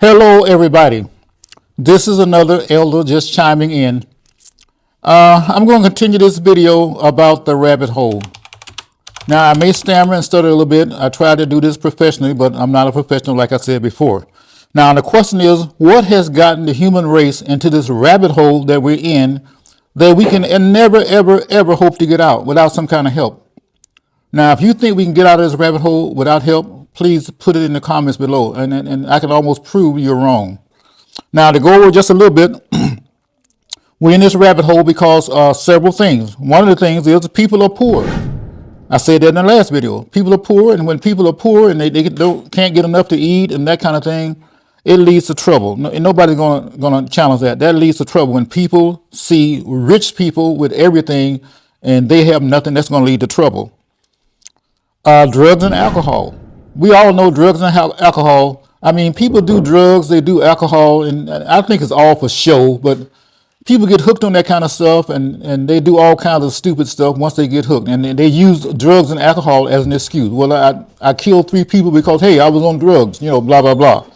Hello, everybody. This is another elder just chiming in. I'm going to continue this video about the rabbit hole. Now, I may stammer and stutter a little bit. I try to do this professionally, but I'm not a professional like I said before. Now, the question is, what has gotten the human race into this rabbit hole that we're in that we can never, ever, ever hope to get out without some kind of help? Now, if you think we can get out of this rabbit hole without help, please put it in the comments below, and I can almost prove you're wrong. Now, to go over just a little bit, we're in this rabbit hole because several things. One of the things is people are poor. I said that in the last video. People are poor, and when people are poor and they can't get enough to eat and that kind of thing, it leads to trouble. Nobody's gonna challenge that. That leads to trouble. When people see rich people with everything and they have nothing, that's going to lead to trouble. Drugs and alcohol. We all know drugs and alcohol. I mean, people do drugs, they do alcohol, and I think it's all for show, but people get hooked on that kind of stuff, and they do all kinds of stupid stuff once they get hooked, and they use drugs and alcohol as an excuse. Well, I killed 3 people because, hey, I was on drugs, blah, blah, blah.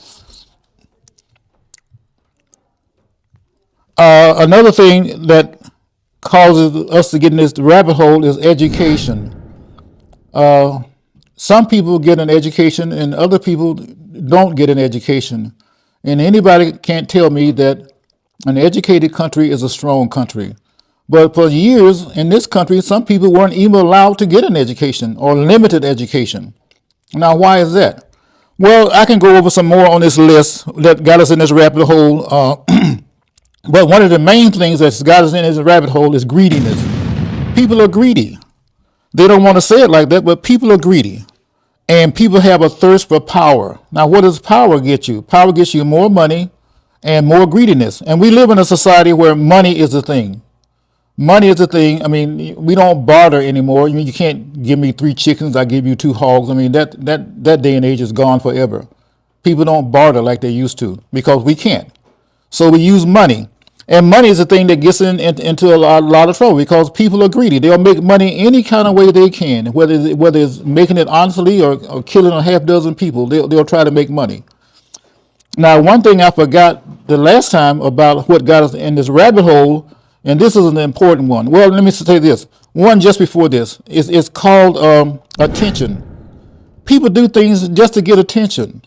Another thing that causes us to get in this rabbit hole is education. Some people get an education and other people don't get an education. And anybody can't tell me that an educated country is a strong country. But for years in this country, some people weren't even allowed to get an education or limited education. Now, why is that? Well, I can go over some more on this list that got us in this rabbit hole. But one of the main things that's got us in this rabbit hole is greediness. People are greedy. They don't want to say it like that, but people are greedy. And people have a thirst for power. Now, what does power get you? Power gets you more money and more greediness. And we live in a society where money is the thing. Money is the thing. I mean, we don't barter anymore. You can't give me 3 chickens, I give you 2 hogs. I mean, that day and age is gone forever. People don't barter like they used to because we can't. So we use money. And money is the thing that gets into a lot of trouble because people are greedy. They'll make money any kind of way they can, whether it's making it honestly or killing a half dozen people. They'll try to make money. Now, one thing I forgot the last time about what got us in this rabbit hole, and this is an important one. Well, let me say this. One just before this is called attention. People do things just to get attention.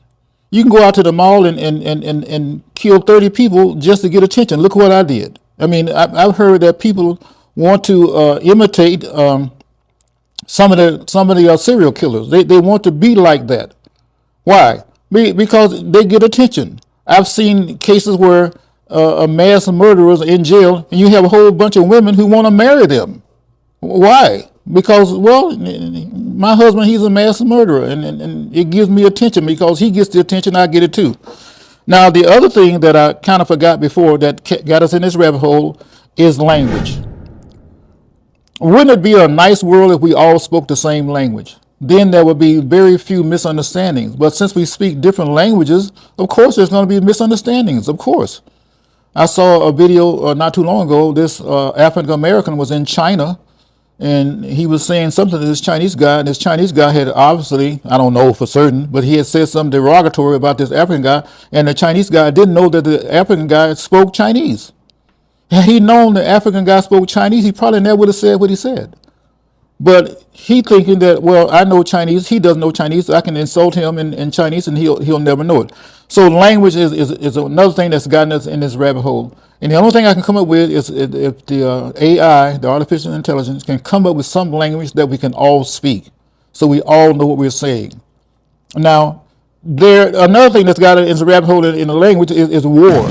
You can go out to the mall and kill 30 people just to get attention. Look what I did. I mean, I've heard that people want to imitate some of the serial killers. They want to be like that. Why? Because they get attention. I've seen cases where a mass murderer is in jail, and you have a whole bunch of women who want to marry them. Why? Because, well, my husband, he's a mass murderer, and it gives me attention. Because he gets the attention, I get it too. Now, the other thing that I kind of forgot before that got us in this rabbit hole is language. Wouldn't it be a nice world if we all spoke the same language? Then there would be very few misunderstandings. But since we speak different languages, of course there's going to be misunderstandings, of course. I saw a video not too long ago. This African American was in China, and he was saying something to this Chinese guy, and this Chinese guy had obviously, I don't know for certain, but he had said something derogatory about this African guy, and the Chinese guy didn't know that the African guy spoke Chinese. Had he known the African guy spoke Chinese, he probably never would have said what he said. But he thinking that, well, I know Chinese, he doesn't know Chinese, so I can insult him in Chinese and he'll never know it. So language is another thing that's gotten us in this rabbit hole. And the only thing I can come up with is if the AI, the artificial intelligence, can come up with some language that we can all speak, so we all know what we're saying. Now, another thing that's got us in the rabbit hole in the language is war.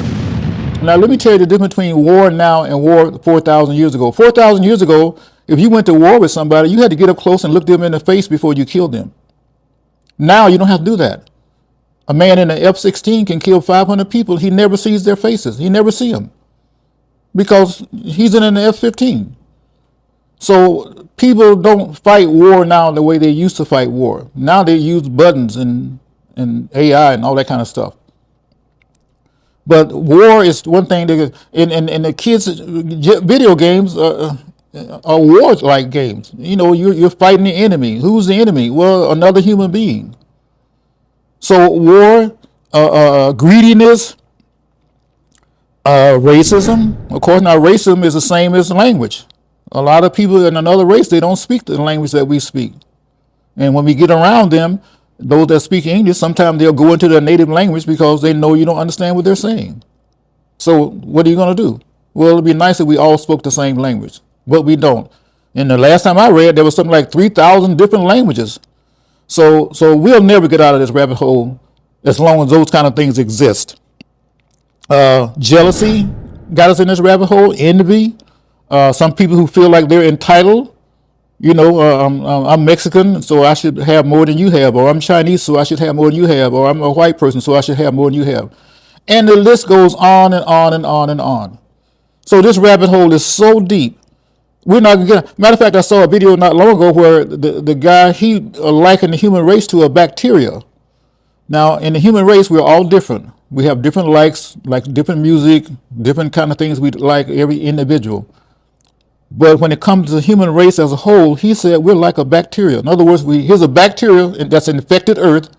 Now, let me tell you the difference between war now and war 4,000 years ago. 4,000 years ago, if you went to war with somebody, you had to get up close and look them in the face before you killed them. Now, you don't have to do that. A man in an F-16 can kill 500 people. He never sees their faces. He never see them because he's in an F-15. So people don't fight war now the way they used to fight war. Now they use buttons and AI and all that kind of stuff. But war is one thing that in the kids' video games are war-like games. You're fighting the enemy. Who's the enemy? Well, another human being. So war greediness, racism. Of course, now racism is the same as language. A lot of people in another race, they don't speak the language that we speak. And when we get around them, those that speak English, sometimes they'll go into their native language because they know you don't understand what they're saying. So what are you going to do? Well, it'd be nice if we all spoke the same language, but we don't. And the last time I read, there was something like 3,000 different languages. So we'll never get out of this rabbit hole as long as those kind of things exist. Jealousy got us in this rabbit hole. Envy. Some people who feel like they're entitled. I'm Mexican, so I should have more than you have, or I'm Chinese, so I should have more than you have, or I'm a white person, so I should have more than you have. And the list goes on and on and on and on. So this rabbit hole is so deep. We're not gonna get. Matter of fact, I saw a video not long ago where the guy he likened the human race to a bacteria. Now, in the human race, we're all different. We have different likes, like different music, different kind of things we like, every individual. But when it comes to the human race as a whole, he said we're like a bacteria. In other words, here's a bacteria that's infected Earth,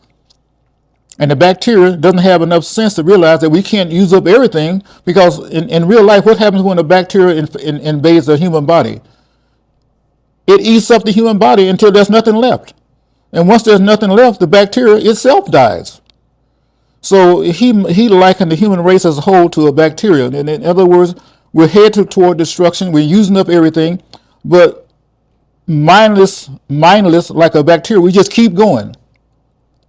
and the bacteria doesn't have enough sense to realize that we can't use up everything, because in real life, what happens when a bacteria invades the human body? It eats up the human body until there's nothing left. And once there's nothing left, the bacteria itself dies. So he likened the human race as a whole to a bacteria. And in other words, we're headed toward destruction. We're using up everything, but mindless like a bacteria. We just keep going.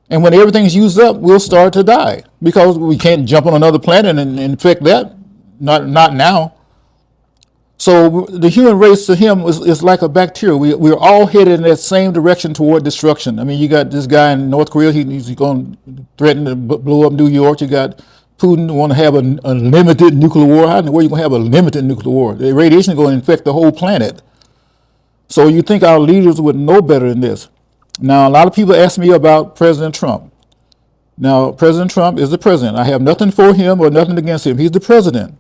And when everything's used up, we'll start to die because we can't jump on another planet and infect that. Not now. So the human race to him is like a bacteria. We're all headed in that same direction toward destruction. I mean, you got this guy in North Korea, he's going to threaten to blow up New York. You got Putin who want to have a limited nuclear war. How in the world are you going to have a limited nuclear war? The radiation is going to infect the whole planet. So you think our leaders would know better than this. Now, a lot of people ask me about President Trump. Now, President Trump is the president. I have nothing for him or nothing against him. He's the president.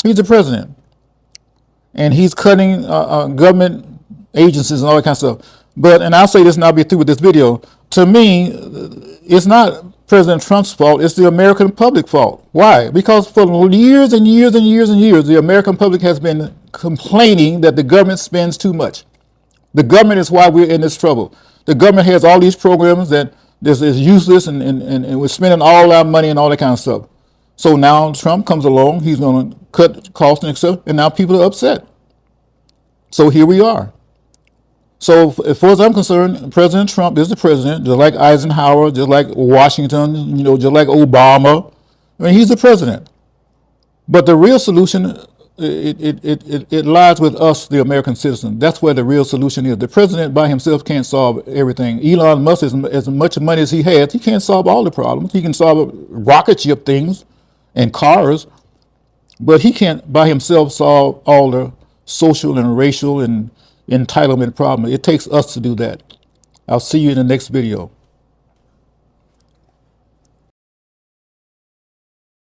He's the president. And he's cutting government agencies and all that kind of stuff. And I'll say this and I'll be through with this video. To me, it's not President Trump's fault. It's the American public fault. Why? Because for years and years and years and years, the American public has been complaining that the government spends too much. The government is why we're in this trouble. The government has all these programs that is useless, and we're spending all our money and all that kind of stuff. So now Trump comes along, he's going to cut costs and stuff, and now people are upset. So here we are. So as far as I'm concerned, President Trump is the president, just like Eisenhower, just like Washington, just like Obama. I mean, he's the president. But the real solution, it lies with us, the American citizen. That's where the real solution is. The president by himself can't solve everything. Elon Musk, as much money as he has, he can't solve all the problems. He can solve rocket ship things and cars, but he can't by himself solve all the social and racial and entitlement problems. It takes us to do that. I'll see you in the next video.